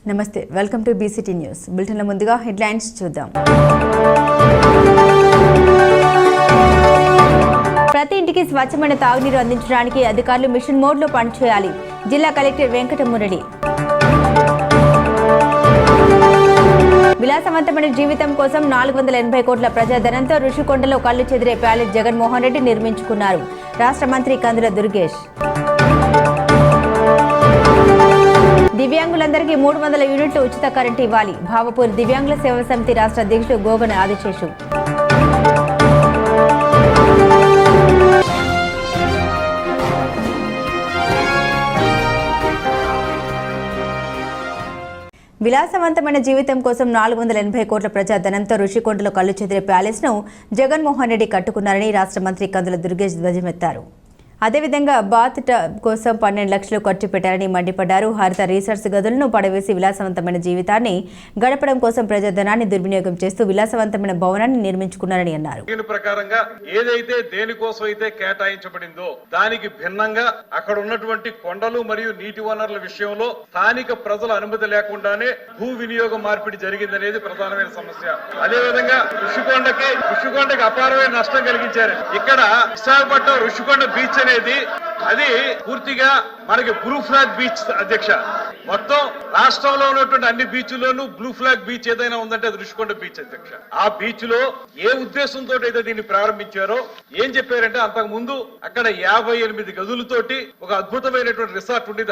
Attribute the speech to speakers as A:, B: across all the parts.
A: నమస్తే, welcome to BCT news. బులెటిన్ల ముందుగా headlines చూద్దాం. ప్రతి ఇంటికి స్వచ్ఛమైన తాగునీరు అందించడానికి అధికారులు మిషన్ మోడ్లో పనిచేయాలి. జిల్లా కలెక్టర్ వెంకటమురళి. విలాసవంతమైన జీవితం కోసం 480 కోట్ల ప్రజాధనంతో ఋషికొండలో కళ్లు చెదిరే ప్యాలెస్ జగన్మోహన్ రెడ్డి నిర్మించుకున్నారు. రాష్ట్ర మంత్రి కందుల దుర్గేష్. దివ్యాంగులందరికీ 300 యూనిట్లు ఉచిత కరెంటు ఇవ్వాలి. భావపూర్ దివ్యాంగుల సేవా సమితి రాష్ట్ర అధ్యక్షుడు గోగన ఆదిశేషు. విలాసవంతమైన జీవితం కోసం 480 కోట్ల ప్రజాధనంతో ఋషికొండలో కళ్లు చెదిరే ప్యాలెస్ ను జగన్మోహన్ రెడ్డి కట్టుకున్నారని రాష్ట్ర మంత్రి కందుల దుర్గేష్ ధ్వజమెత్తారు. అదేవిధంగా బాత్ టబ్ కోసం 12 లక్షలు ఖర్చు పెట్టారని మండిపడ్డారు. హరిత రీసెర్చ్ గదులను పడవేసి విలాసవంతమైన జీవితాన్ని గడపడం కోసం ప్రజాధనాన్ని దుర్వినియోగం చేస్తూ విలాసవంతమైన భవనాన్ని నిర్మించుకున్నారని అన్నారు.
B: దీని ప్రకారంగా ఏదైతే దేనికోసం అయితే కేటాయించబడిందో దానికి భిన్నంగా అక్కడ ఉన్నటువంటి కొండలు మరియు నీటి వనరుల విషయంలో స్థానిక ప్రజల అనుమతి లేకుండానే భూ వినియోగ మార్పిడి జరిగిందనేది ప్రధానమైన సమస్య. అదేవిధంగా ఋషికొండకి అపారమైన నష్టం కలిగించారు. ఇక్కడ విశాఖపట్నం ఋషికొండ బీచ్ అనేది అది పూర్తిగా మనకి బ్లూ ఫ్లాగ్ బీచ్ అధ్యక్ష. మొత్తం రాష్ట్రంలో ఉన్నటువంటి అన్ని బీచ్ల్లోనూ బ్లూ ఫ్లాగ్ బీచ్ ఏదైనా ఉందంటే అది ఋషికొండ బీచ్ అధ్యక్ష. ఆ బీచ్ లో ఏ ఉద్దేశంతో అయితే దీన్ని ప్రారంభించారో ఏం చెప్పారంటే అంతకు ముందు అక్కడ 58 గదులతోటి ఒక అద్భుతమైనటువంటి రిసార్ట్ ఉండేది,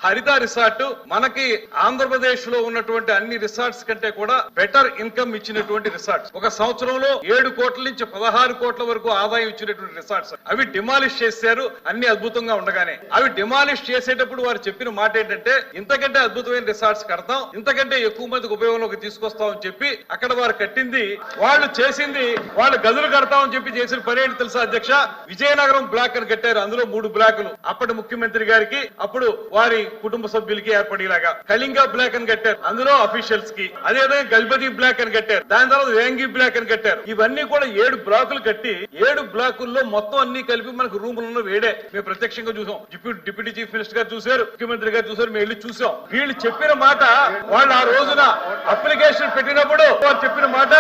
B: హరిత రిసార్ట్ మనకి ఆంధ్రప్రదేశ్ లో ఉన్నటువంటి అన్ని రిసార్ట్స్ కంటే కూడా బెటర్ ఇన్కమ్ ఇచ్చినటువంటి రిసార్ట్స్. ఒక సంవత్సరంలో 7 కోట్ల నుంచి 16 కోట్ల వరకు ఆదాయం ఇచ్చినటువంటి రిసార్ట్స్. అవి డిమాలిష్ చేశారు అన్ని అద్భుతంగా ఉండగానే. అవి డిమాలిష్ చేసేటప్పుడు వారు చెప్పిన మాట ఏంటంటే ఇంతకంటే అద్భుతమైన రిసార్ట్స్ కడతాం, ఇంతకంటే ఎక్కువ మందికి ఉపయోగంలోకి తీసుకొస్తామని చెప్పి అక్కడ వారు కట్టింది, వాళ్ళు చేసింది, వాళ్ళు గదులు కడతామని చెప్పి చేసిన పని ఏంటి తెలుసా అధ్యక్ష? విజయనగరం బ్లాక్ అని కట్టారు. అందులో 3 బ్లాకులు అప్పటి ముఖ్యమంత్రి గారికి అప్పుడు వారి కుటుంబ సభ్యులకి ఏర్పడేలాగా. కళింగ బ్లాక్ అని కట్టారు, అందులో అఫీషియల్స్ కి. అదేవిధంగా గల్బదీ బ్లాక్ అని కట్టారు, దాని తర్వాత వేంగి బ్లాక్ అని కట్టారు. ఇవన్నీ కూడా 7 బ్లాకులు కట్టి 7 బ్లాకుల్లో మొత్తం అన్ని కలిపి మనకు రూములను వేడే మేము ప్రత్యక్షంగా చూసాం. డిప్యూటీ చీఫ్ మినిస్టర్ గారు చూశారు, ముఖ్యమంత్రి గారు చూశారు, మేము వెళ్ళి చూసాం. వీళ్ళు చెప్పిన మాట, వాళ్ళు ఆ రోజున అప్లికేషన్ పెట్టినప్పుడు వాళ్ళు చెప్పిన మాట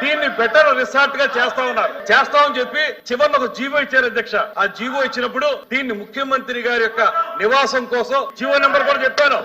B: దీన్ని బెటర్ రిసార్ట్ గా చేస్తామని చెప్పి చివరిలో ఒక జీవో ఇచ్చారు అధ్యక్ష. ఆ జీవో ఇచ్చినప్పుడు దీన్ని ముఖ్యమంత్రి గారి యొక్క నివాసం కోసం జీవో నెంబర్ కూడా చెప్పాను.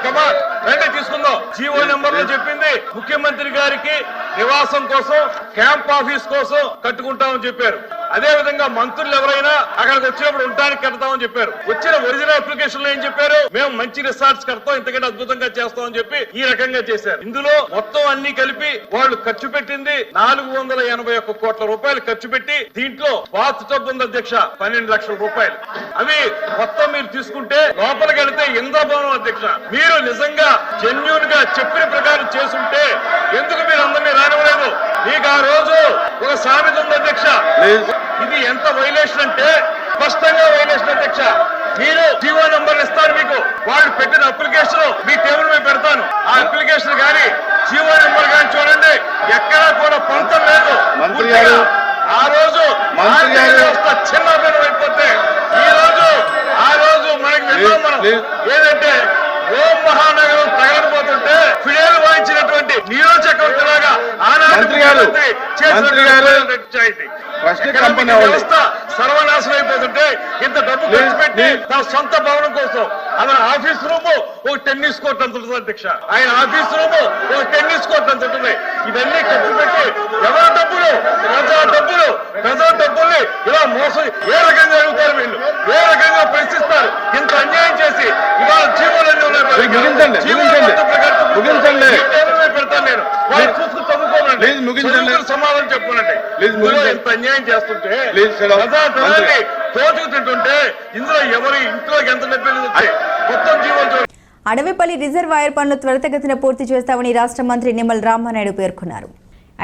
B: కమాన్ రండి తీసుకుందాం. జీవో నెంబర్ లో చెప్పింది ముఖ్యమంత్రి గారికి నివాసం కోసం, క్యాంప్ ఆఫీస్ కోసం కట్టుకుంటామని చెప్పారు. అదే విధంగా మంత్రులు ఎవరైనా అక్కడికి వచ్చినప్పుడు ఉండడానికి కడతామని చెప్పారు. వచ్చిన ఒరిజినల్ అప్లికేషన్ లో ఏం చెప్పారు? మేము మంచి రిసార్ట్స్ కడతాం, ఇంతకంటే అద్భుతంగా చేస్తామని చెప్పి ఈ రకంగా చేశారు. ఇందులో మొత్తం అన్ని కలిపి వాళ్ళు ఖర్చు పెట్టింది 481 కోట్ల రూపాయలు ఖర్చు పెట్టి దీంట్లో బాత్ టబ్ ఉంది అధ్యక్ష 12 లక్షల రూపాయలు. అవి మొత్తం మీరు తీసుకుంటే లోపలికి వెళితే ఇంద్రభవనం అధ్యక్ష. మీరు నిజంగా జెన్యూన్ గా చెప్పిన ప్రకారం చేసుంటే ఎందుకు మీరు అందరినీ రానివ్వలేదు? మీకు ఆ రోజు ఒక సామెత ఉంది అధ్యక్ష, ఇది ఎంత వైలేషన్ అంటే స్పష్టంగా వైలేషన్ అధ్యక్ష. మీరు జీవో నంబర్ ఇస్తారు, మీకు వాళ్ళు పెట్టిన అప్లికేషన్ మీ టేబుల్ మీద పెడతాను. ఆ అప్లికేషన్ కానీ జీవో నెంబర్ కానీ చూడండి, ఎక్కడా కూడా పొంతం లేదు. ఆ రోజు చిన్న అయిపోతే ఆ రోజు మనకి మనం ఏదంటే ఓం మహానగరం తగలబోతుంటే ఫిడేలు వాయించినటువంటి నీరో చక్రవర్తి లాగా వ్యవస్థ సర్వనాశనం అయిపోతుంటే ఇంత డబ్బు ఖర్చు పెట్టి తన సొంత భవనం కోసం అతని ఆఫీస్ రూమ్ ఒక టెన్నిస్ కోర్ట్ అంత ఉంటుంది అధ్యక్ష. ఆయన ఆఫీస్ రూమ్ ఒక టెన్నిస్ కోర్ట్ అంత ఉంటుంది. ఇవన్నీ ఖర్చు పెట్టి ఎవరి డబ్బులు, ప్రజల డబ్బుల్ని ఇలా మోసం ఏ రకంగా అడుగుతారు వీళ్ళు, ఏ రకంగా ప్రశ్నిస్తారు? ఇంత అన్యాయం చేసి ఇవాళ జీవోలన్నీ ఉన్నాయి. పెడతాను నేను, వాళ్ళు చూసుకుని చదువుకోనండి, సమాధానం చెప్పుకోనండి. ఎంత అన్యాయం చేస్తుంటే ప్రజాధనాన్ని తోచుకుంటుంటే ఇందులో ఎవరి ఇంట్లోకి ఎంత డబ్బులు మొత్తం జీవోలు.
A: అడవిపల్లి రిజర్వాయర్ పనులు త్వరితగతిన పూర్తి చేస్తామని రాష్ట్ర మంత్రి నిమ్మల రామానాయుడు పేర్కొన్నారు.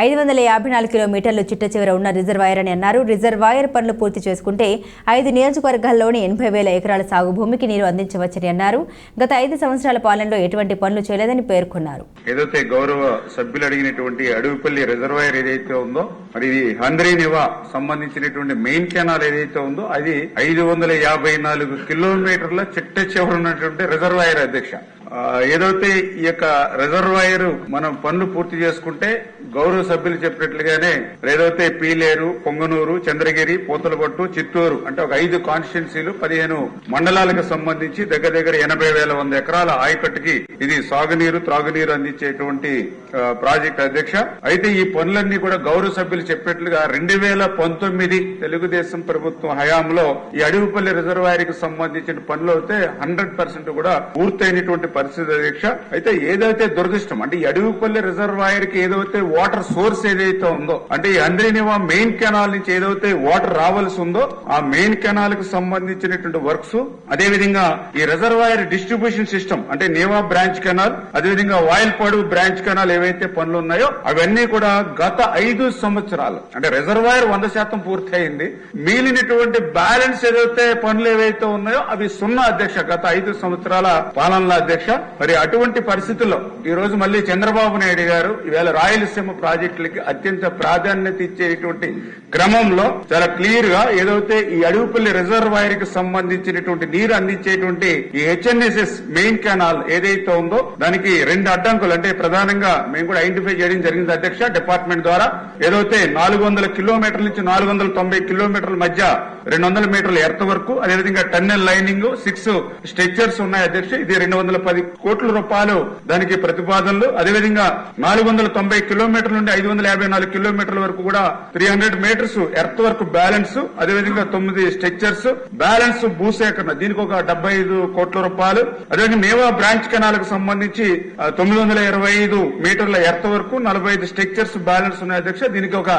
A: 554 కిలోమీటర్లు చిట్ట చివర ఉన్న రిజర్వాయర్ అని అన్నారు. రిజర్వాయర్ పనులు పూర్తి చేసుకుంటే 5 నియోజకవర్గాల్లోని 80,000 ఎకరాల సాగు భూమికి నీరు అందించవచ్చని అన్నారు. గత 5 సంవత్సరాల పాలనలో ఎటువంటి పనులు చేయలేదని పేర్కొన్నారు.
C: ఏదైతే గౌరవ సభ్యులు అడిగినటువంటి అడవిపల్లి రిజర్వాయర్ ఏదైతే ఉందో, మరి ఇది హంద్రీనివా సంబంధించినటువంటి మెయిన్ కెనాల్ ఏదైతే ఉందో అది 554 కిలోమీటర్ల చిట్ట చివర ఉన్నటువంటి రిజర్వాయర్ అధ్యక్ష. ఏదైతే ఈ యొక్క రిజర్వాయర్ మనం పనులు పూర్తి చేసుకుంటే గౌరవ సభ్యులు చెప్పినట్లుగానే ఏదైతే పీలేరు, పొంగనూరు, చంద్రగిరి, పూతలపట్టు, చిత్తూరు అంటే ఒక 5 కాన్స్టిట్యున్సీలు 15 మండలాలకు సంబంధించి దగ్గర 80,100 ఎకరాల ఆయకట్టుకి ఇది సాగునీరు, త్రాగునీరు అందించేటువంటి ప్రాజెక్ట్ అధ్యక్ష. అయితే ఈ పనులన్నీ కూడా గౌరవ సభ్యులు చెప్పినట్లుగా 2019 తెలుగుదేశం ప్రభుత్వం హయాంలో ఈ అడవిపల్లి రిజర్వాయర్ కి సంబంధించిన పనులు అయితే 100% కూడా పూర్తయినటువంటి పరిస్థితి అధ్యక్ష. అయితే ఏదైతే దురదృష్టం అంటే ఈ అడవిపల్లి రిజర్వాయర్ కి ఏదైతే వాటర్ సోర్స్ ఏదైతే ఉందో అంటే ఈ హంద్రీనివా మెయిన్ కెనాల్ నుంచి ఏదైతే వాటర్ రావాల్సి ఉందో ఆ మెయిన్ కెనాల్ కు సంబంధించినటువంటి వర్క్స్, అదేవిధంగా ఈ రిజర్వాయర్ డిస్ట్రిబ్యూషన్ సిస్టమ్ అంటే నేవా బ్రాంచ్ కెనాల్, అదేవిధంగా వాయిల్పాడు బ్రాంచ్ కెనాల్ ఏవైతే పనులు ఉన్నాయో అవన్నీ కూడా గత 5 సంవత్సరాలు అంటే రిజర్వాయర్ 100% పూర్తి అయింది. మిగిలినటువంటి బ్యాలెన్స్ ఏదైతే పనులు ఏవైతే ఉన్నాయో అవి 0 అధ్యక్ష గత 5 సంవత్సరాల పాలనలో అధ్యక్ష. మరి అటువంటి పరిస్థితుల్లో ఈ రోజు మళ్లీ చంద్రబాబు నాయుడు గారు ఈవేళ రాయలసీమ ప్రాజెక్టులకి అత్యంత ప్రాధాన్యత ఇచ్చేటువంటి క్రమంలో చాలా క్లియర్ గా ఏదైతే ఈ అడవిపల్లి రిజర్వాయర్ కి సంబంధించినటువంటి నీరు అందించేటువంటి ఈ HNSS మెయిన్ కెనాల్ ఏదైతే ఉందో దానికి 2 అడ్డంకులు అంటే ప్రధానంగా మేము కూడా ఐడెంటిఫై చేయడం జరిగింది అధ్యక్ష డిపార్ట్మెంట్ ద్వారా. ఏదైతే 400 కిలోమీటర్ల నుంచి 490 కిలోమీటర్ల మధ్య 200 మీటర్ల ఎర్త్ వరకు, అదేవిధంగా టన్నెల్ లైనింగ్, 6 స్ట్రక్చర్స్ ఉన్నాయి అధ్యక్ష. ఇది 210 కోట్ల రూపాయలు దానికి ప్రతిపాదనలు. అదేవిధంగా 490 కిలోమీటర్ల నుండి 554 కిలోమీటర్ల వరకు కూడా 300 మీటర్స్ ఎర్త్ వర్క్ బ్యాలెన్స్, అదేవిధంగా 9 స్ట్రక్చర్స్ బ్యాలెన్స్ భూసేకరణ దీనికి ఒక 75 కోట్ల రూపాయలు. అదేవిధంగా నేవా బ్రాంచ్ కెనాల్ కు సంబంధించి 925 మీటర్ల ఎర్త్ వరకు 45 స్ట్రక్చర్స్ బ్యాలెన్స్ ఉన్నాయి అధ్యక్ష. దీనికి ఒక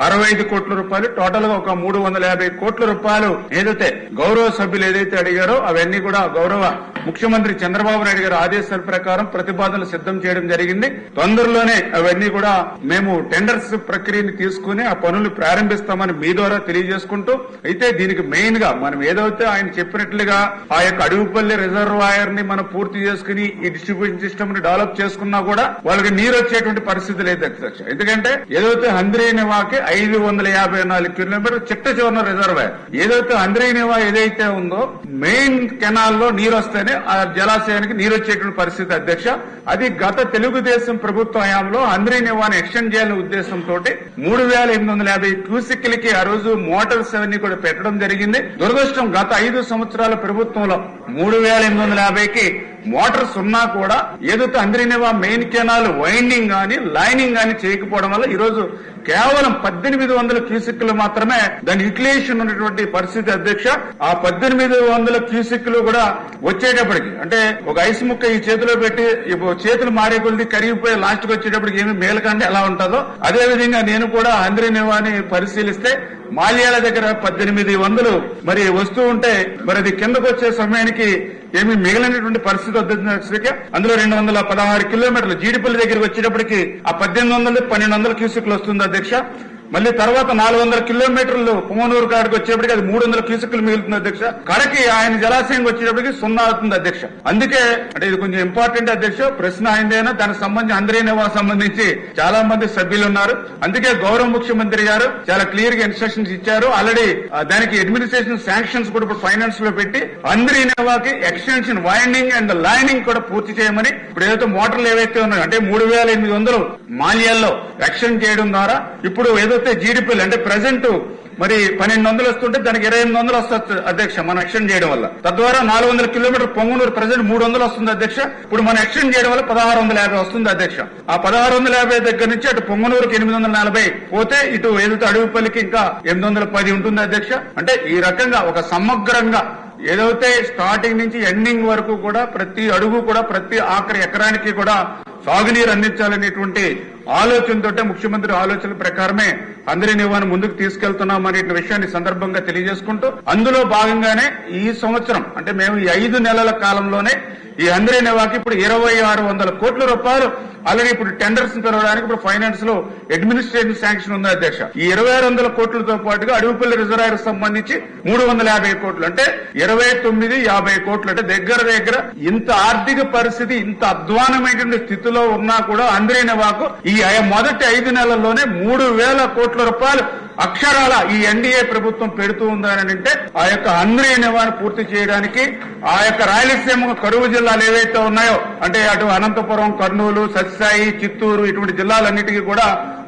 C: 65 కోట్ల రూపాయలు, టోటల్ గా ఒక 350 కోట్ల రూపాయలు ఏదైతే గౌరవ సభ్యులు ఏదైతే అడిగారో అవన్నీ కూడా గౌరవ ముఖ్యమంత్రి చంద్రబాబు నాయుడు గారి ఆదేశాల ప్రకారం ప్రతిపాదనలు సిద్ధం చేయడం జరిగింది. తొందరలోనే అవన్నీ కూడా మేము టెండర్స్ ప్రక్రియని తీసుకుని ఆ పనులు ప్రారంభిస్తామని మీ ద్వారా తెలియజేసుకుంటూ, అయితే దీనికి మెయిన్ గా మనం ఏదైతే ఆయన చెప్పినట్లుగా ఆ యొక్క అడవిపల్లి రిజర్వాయర్ ని మనం పూర్తి చేసుకుని ఈ డిస్ట్రిబ్యూషన్ సిస్టమ్ ని డెవలప్ చేసుకున్నా కూడా వాళ్ళకి నీరు వచ్చేటువంటి పరిస్థితి లేదు అధ్యక్ష. ఎందుకంటే ఏదైతే హంద్రీనివాకి 554 కిలోమీటర్ చిట్ట చివరన రిజర్వాయర్ ఏదైతే హంద్రీనివా ఏదైతే ఉందో మెయిన్ కెనాల్ లో నీరు వస్తేనే ఆ జలాశయానికి నీరు వచ్చేటువంటి పరిస్థితి అధ్యక్ష. అది గత తెలుగుదేశం ప్రభుత్వ హయాంలో హంద్రీనివాని ఎక్స్టెండ్ చేయాలనే ఉద్దేశంతో 3850 క్యూసెక్లకి ఆ రోజు మోటార్స్ అవన్నీ కూడా పెట్టడం జరిగింది. దురదృష్టం గత 5 సంవత్సరాల ప్రభుత్వంలో 3850కి మోటార్స్ ఉన్నా కూడా ఏదైతే హంద్రీనివా మెయిన్ కెనాల్ వైండింగ్ గాని లైనింగ్ గాని చేయకపోవడం వల్ల ఈ రోజు కేవలం 1800 క్యూసెక్లు మాత్రమే దాని యూటిలైజేషన్ ఉన్నటువంటి పరిస్థితి అధ్యక్ష. ఆ 1800 క్యూసెక్లు కూడా వచ్చేటప్పటికి అంటే ఒక ఐస్ ముక్క ఈ చేతిలో పెట్టి చేతులు మారే కొద్ది కరిగిపోయి లాస్ట్ కి వచ్చేటప్పటికి ఏమి మేలకంటే ఎలా ఉంటుందో అదే విధంగా నేను కూడా హంద్రీనివాని పరిశీలిస్తే మాల్యాల దగ్గర 1800 మరి వస్తూ ఉంటే మరి అది కిందకు వచ్చే సమయానికి ఏమి మిగిలినటువంటి పరిస్థితి వద్ద అందులో 216 కిలోమీటర్లు జీడిపల్లి దగ్గరికి వచ్చేటప్పటికి ఆ 1200 క్యూసెక్లు వస్తుంది అధ్యక్ష. మళ్ళీ తర్వాత 400 కిలోమీటర్లు పొంగనూరు కాడికి వచ్చేప్పటికి అది 300 క్యూసెక్లు మిగులుతుంది అధ్యక్ష. కడకి ఆయన జలాశయం వచ్చేటప్పటికి 0 అవుతుంది అధ్యక్ష. అందుకే అంటే ఇది కొంచెం ఇంపార్టెంట్ అధ్యక్ష. ప్రశ్న అయిందైనా దానికి సంబంధించి హంద్రీనివా సంబంధించి చాలా మంది సభ్యులు ఉన్నారు. అందుకే గౌరవ ముఖ్యమంత్రి గారు చాలా క్లియర్ గా ఇన్స్ట్రక్షన్స్ ఇచ్చారు. ఆల్రెడీ దానికి అడ్మినిస్ట్రేషన్ శాంక్షన్స్ కూడా ఇప్పుడు ఫైనాన్స్ లో పెట్టి హంద్రీనివాకి ఎక్స్టెన్షన్ వైండింగ్ అండ్ లైనింగ్ కూడా పూర్తి చేయమని ఇప్పుడు ఏదైతే మోటార్లు ఏవైతే ఉన్నాయో అంటే 3800 మాల్యాల్లో ఎక్స్టెండ్ చేయడం ద్వారా ఇప్పుడు ఏదైతే జీడిపల్లి అంటే ప్రజెంట్ మరి 1200 వస్తుంటే దానికి 2800 వస్తుంది అధ్యక్ష మనం ఎక్స్టెండ్ చేయడం వల్ల. తద్వారా 400 కిలోమీటర్ పొంగనూరు ప్రజెంట్ 300 వస్తుంది అధ్యక్ష. ఇప్పుడు మనం ఎక్స్టెండ్ చేయడం వల్ల 1650 వస్తుంది అధ్యక్ష. ఆ 1650 దగ్గర నుంచి అటు పొంగనూరుకి 840 పోతే ఇటు ఏదైతే అడవిపల్లికి ఇంకా 810 ఉంటుంది అధ్యక్ష. అంటే ఈ రకంగా ఒక సమగ్రంగా ఏదైతే స్టార్టింగ్ నుంచి ఎండింగ్ వరకు కూడా ప్రతి అడుగు కూడా ప్రతి ఆఖరి ఎకరానికి కూడా సాగునీరు అందించాలనేటువంటి ఆలోచనతో ముఖ్యమంత్రి ఆలోచన ప్రకారమే హంద్రీనివాని ముందుకు తీసుకెళ్తున్నామనే విషయాన్ని సందర్భంగా తెలియజేసుకుంటూ అందులో భాగంగానే ఈ సంవత్సరం అంటే మేము ఈ 5 నెలల కాలంలోనే ఈ హంద్రీనివాకి ఇప్పుడు 2600 కోట్ల రూపాయలు ఆల్రెడీ ఇప్పుడు టెండర్స్ పిలవడానికి ఇప్పుడు ఫైనాన్స్ లో అడ్మినిస్ట్రేటివ్ శాంక్షన్ ఉంది అధ్యక్ష. ఈ 2600 కోట్లతో పాటుగా అడవిపల్లి రిజర్వాయర్ సంబంధించి 350 కోట్లు అంటే 2950 కోట్లు అంటే దగ్గర ఇంత ఆర్థిక పరిస్థితి ఇంత అధ్వానమైనటువంటి స్థితిలో ఉన్నా కూడా అంద్రేనివాకు ఈ మొదటి 5 నెలల్లోనే 3000 కోట్ల రూపాయలు అక్షరాల ఈ ఎన్డీఏ ప్రభుత్వం పెడుతూ ఉందని అంటే ఆ యొక్క అంద్రేనివాను పూర్తి చేయడానికి ఆ యొక్క రాయలసీమ కరువు జిల్లాలు ఏవైతే ఉన్నాయో అంటే అటు అనంతపురం, కర్నూలు, సత్యసాయి, చిత్తూరు ఇటువంటి జిల్లాలన్నిటికీ కూడా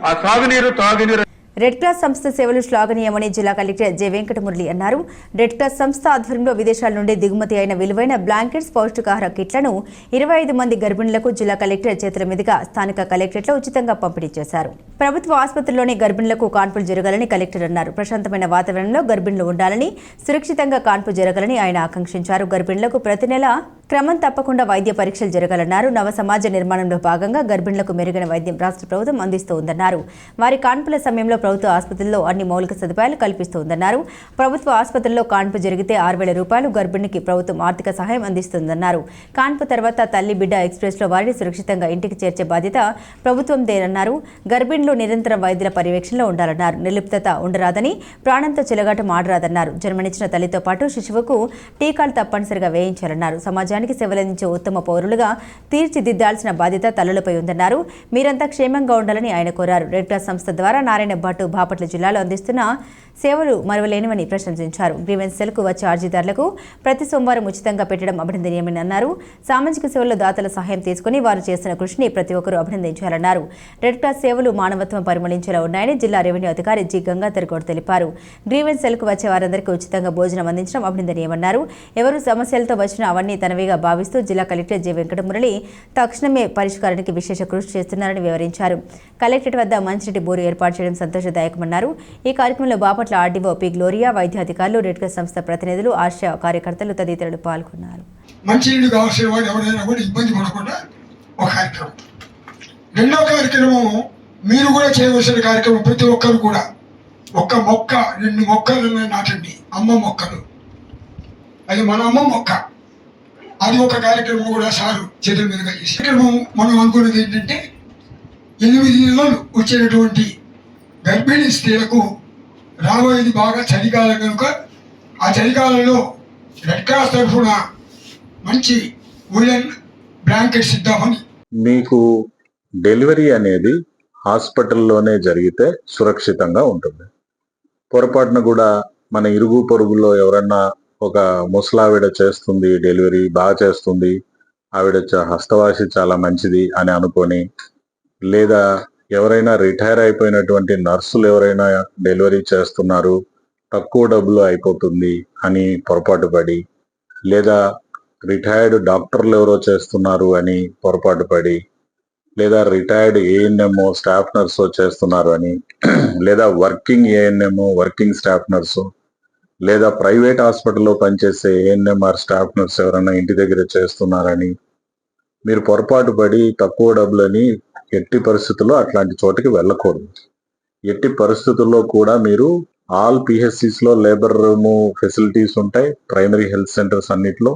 C: ఆ సాగునీరు, తాగునీరు.
A: రెడ్ క్రాస్ సంస్థ సేవలు శ్లాఘనీయమని జిల్లా కలెక్టర్ జె వెంకటమురళి అన్నారు. రెడ్ క్రాస్ సంస్థ ఆధ్వర్యంలో విదేశాల నుండి దిగుమతి అయిన విలువైన బ్లాంకెట్స్, పౌష్టికాహార కిట్లను 25 మంది గర్భిణులకు జిల్లా కలెక్టర్ చేతుల మీదుగా స్థానిక కలెక్టరేట్లో ఉచితంగా పంపిణీ చేశారు. ప్రభుత్వ ఆసుపత్రిలోని గర్భిణులకు కాన్పులు జరగాలని కలెక్టర్ అన్నారు. ప్రశాంతమైన వాతావరణంలో గర్భిణులు ఉండాలని, సురక్షితంగా కాన్పు జరగాలని ఆయన ఆకాంక్షించారు. గర్భిణులకు ప్రతి నెల క్రమం తప్పకుండా వైద్య పరీక్షలు జరగాలన్నారు. నవ సమాజ నిర్మాణంలో భాగంగా గర్భిణులకు మెరుగైన వైద్యం రాష్ట్ర ప్రభుత్వం అందిస్తూ ఉందన్నారు. వారి కాన్పుల సమయంలో ప్రభుత్వ ఆసుపత్రుల్లో అన్ని మౌలిక సదుపాయాలు కల్పిస్తుందన్నారు. ప్రభుత్వ ఆసుపత్రుల్లో కాన్పు జరిగితే 6000 రూపాయలు గర్భిణికి ప్రభుత్వం ఆర్థిక సహాయం అందిస్తుందన్నారు. కాన్పు తర్వాత తల్లి బిడ్డ ఎక్స్ప్రెస్ లో వారిని సురక్షితంగా ఇంటికి చేర్చే బాధ్యత ప్రభుత్వందేనన్నారు. గర్భిణులు నిరంతరం వైద్యుల పర్యవేక్షణలో ఉండాలన్నారు. నిర్లిప్తత ఉండరాదని, ప్రాణంతో చెలగాటం ఆడరాదన్నారు. జన్మనిచ్చిన తల్లితో పాటు శిశువుకు టీకాలు తప్పనిసరిగా వేయించాలన్నారు. సమాజానికి సేవలందించే ఉత్తమ పౌరులుగా తీర్చిదిద్దాల్సిన బాధ్యత తల్లులపై ఉందన్నారు. మీరంతా క్షేమంగా ఉండాలని ఆయన కోరారు. రెడ్ క్రాస్ సంస్థ ద్వారా నారాయణ భట్టు బాపట్ల జిల్లాలో అందిస్తున్న సేవలు మరువలేనివని ప్రశంసించారు. గ్రీవెన్స్ సెల్కు వచ్చే అర్జీదారులకు ప్రతి సోమవారం ఉచితంగా పెట్టడం అభినందనీయమని అన్నారు. సామాజిక సేవల్లో దాతల సహాయం తీసుకుని వారు చేస్తున్న కృషిని ప్రతి ఒక్కరూ అభినందించాలన్నారు. రెడ్ క్రాస్ సేవలు మానవత్వం పరిమళించేలా ఉన్నాయని జిల్లా రెవెన్యూ అధికారి జి గంగాధర్ గౌడ్ తెలిపారు. గ్రీవెన్స్ సెల్కు వచ్చే వారందరికీ ఉచితంగా భోజనం అందించడం అభినందనీయమన్నారు. ఎవరు సమస్యలతో వచ్చినా అవన్నీ తనవిగా భావిస్తూ జిల్లా కలెక్టర్ జె వెంకటమురళి తక్షణమే పరిష్కారానికి విశేష కృషి చేస్తున్నారని వివరించారు. కలెక్టరేట్ వద్ద మంచినీటి బోరు ఏర్పాటు చేయడం సంతోషదాయకమన్నారు. ఈ కార్యక్రమంలో బాపట్ల ఆర్డీఓ పి గ్లోరియా, వైద్యాధికారులు, రెడ్ క్రాస్ సంస్థ ప్రతినిధులు, ఆశా కార్యకర్తలు తదితరులు పాల్గొన్నారు.
D: మంచినీళ్ళు కావాల్సిన వాడు ఎవరైనా కూడా ఇబ్బంది పడకుండా ఒక కార్యక్రమం. రెండో కార్యక్రమం మీరు కూడా చేయవలసిన కార్యక్రమం. ప్రతి ఒక్కరు కూడా ఒక్క మొక్క 2 మొక్కలు నాటండి. అమ్మ మొక్కలు, అది మన అమ్మ మొక్క. అది ఒక కార్యక్రమం కూడా సారు చేతుల మీదుగా చేసి కార్యక్రమం మనం అనుకున్నది ఏంటంటే 8 నెలలు వచ్చేటటువంటి గర్భిణీ స్త్రీలకు రాబోయేది బాగా చలికాలం కనుక ఆ చలికాలంలో రెడ్ క్రాస్ తరఫున మంచి ఉలెన్ బ్లాంకెట్స్ ఇద్దామని.
E: మీకు డెలివరీ అనేది హాస్పిటల్లోనే జరిగితే సురక్షితంగా ఉంటుంది. పొరపాటున కూడా మన ఇరుగు పొరుగుల్లో ఎవరన్నా ఒక ముసలావిడ చేస్తుంది డెలివరీ, బాగా చేస్తుంది, ఆవిడ హస్తవాసి చాలా మంచిది అని అనుకొని, లేదా ఎవరైనా రిటైర్ అయిపోయినటువంటి నర్సులు ఎవరైనా డెలివరీ చేస్తున్నారు, తక్కువ డబ్బులు అయిపోతుంది అని పొరపాటు పడి, లేదా రిటైర్డ్ డాక్టర్లు ఎవరో చేస్తున్నారు అని పొరపాటు పడి, లేదా రిటైర్డ్ ఏఎన్ఎంఓ స్టాఫ్ నర్సు చేస్తున్నారు అని, లేదా వర్కింగ్ ఏఎన్ఎంఓ వర్కింగ్ స్టాఫ్ నర్సు, లేదా ప్రైవేట్ హాస్పిటల్లో పనిచేసే ఏఎన్ఎంఆర్ స్టాఫ్ నర్స్ ఎవరైనా ఇంటి దగ్గర చేస్తున్నారని మీరు పొరపాటు పడి తక్కువ డబ్బులని ఎట్టి పరిస్థితుల్లో అట్లాంటి చోటికి వెళ్ళకూడదు. ఎట్టి పరిస్థితుల్లో కూడా మీరు ఆల్ పిహెచ్సిస్ లో లేబర్ రూమ్ ఫెసిలిటీస్ ఉంటాయి. ప్రైమరీ హెల్త్ సెంటర్స్ అన్నిట్లో